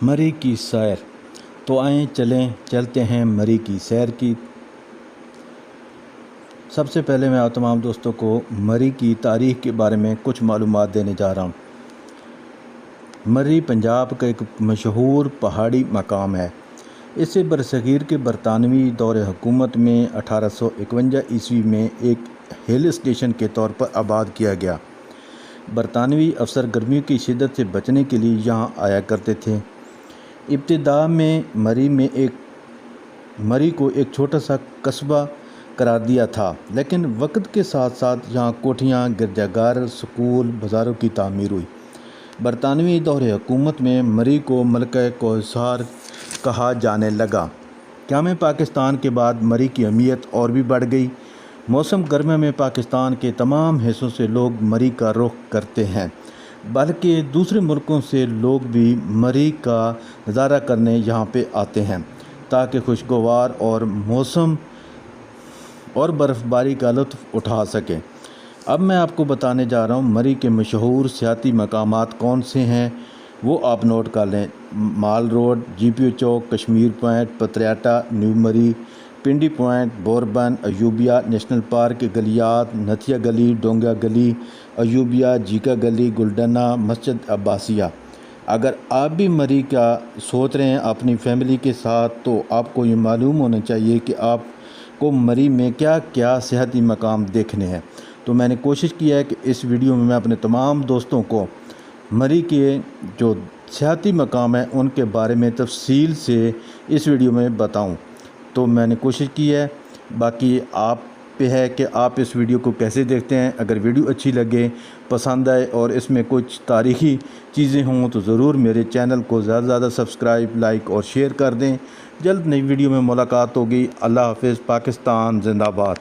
مری کی سیر۔ تو آئیں چلتے ہیں مری کی سیر کی۔ سب سے پہلے میں آپ تمام دوستوں کو مری کی تاریخ کے بارے میں کچھ معلومات دینے جا رہا ہوں۔ مری پنجاب کا ایک مشہور پہاڑی مقام ہے۔ اسے برصغیر کے برطانوی دور حکومت میں 1851 عیسوی میں ایک ہل اسٹیشن کے طور پر آباد کیا گیا۔ برطانوی افسر گرمیوں کی شدت سے بچنے کے لیے یہاں آیا کرتے تھے۔ ابتدا میں مری کو ایک چھوٹا سا قصبہ قرار دیا تھا، لیکن وقت کے ساتھ ساتھ یہاں کوٹھیاں، گرجا گھر، سکول، بازاروں کی تعمیر ہوئی۔ برطانوی دور حکومت میں مری کو ملکہ کوہسار کہا جانے لگا۔ قیام پاکستان کے بعد مری کی اہمیت اور بھی بڑھ گئی۔ موسم گرما میں پاکستان کے تمام حصوں سے لوگ مری کا رخ کرتے ہیں، بلکہ دوسرے ملکوں سے لوگ بھی مری کا نظارہ کرنے یہاں پہ آتے ہیں تاکہ خوشگوار اور موسم اور برف باری کا لطف اٹھا سکیں۔ اب میں آپ کو بتانے جا رہا ہوں مری کے مشہور سیاحتی مقامات کون سے ہیں، وہ آپ نوٹ کر لیں۔ مال روڈ، جی پی او چوک، Kashmir point, Patriata, new Murree, Pindi point, Bhurban, Ayubia national park کے گلیات، نتھیا گلی، ڈونگا گلی، ایوبیہ، جیکا گلی، گلڈنہ، مسجد عباسیہ۔ اگر آپ بھی مری کا سوچ رہے ہیں اپنی فیملی کے ساتھ، تو آپ کو یہ معلوم ہونا چاہیے کہ آپ کو مری میں کیا کیا سیاحتی مقام دیکھنے ہیں۔ تو میں نے کوشش کی ہے کہ اس ویڈیو میں اپنے تمام دوستوں کو مری کے جو سیاحتی مقام ہیں ان کے بارے میں تفصیل سے اس ویڈیو میں بتاؤں۔ تو میں نے کوشش کی ہے، باقی آپ پہ ہے کہ آپ اس ویڈیو کو کیسے دیکھتے ہیں۔ اگر ویڈیو اچھی لگے، پسند آئے اور اس میں کچھ تاریخی چیزیں ہوں تو ضرور میرے چینل کو زیادہ سے زیادہ سبسکرائب، لائک اور شیئر کر دیں۔ جلد نئی ویڈیو میں ملاقات ہوگی۔ اللہ حافظ۔ پاکستان زندہ باد۔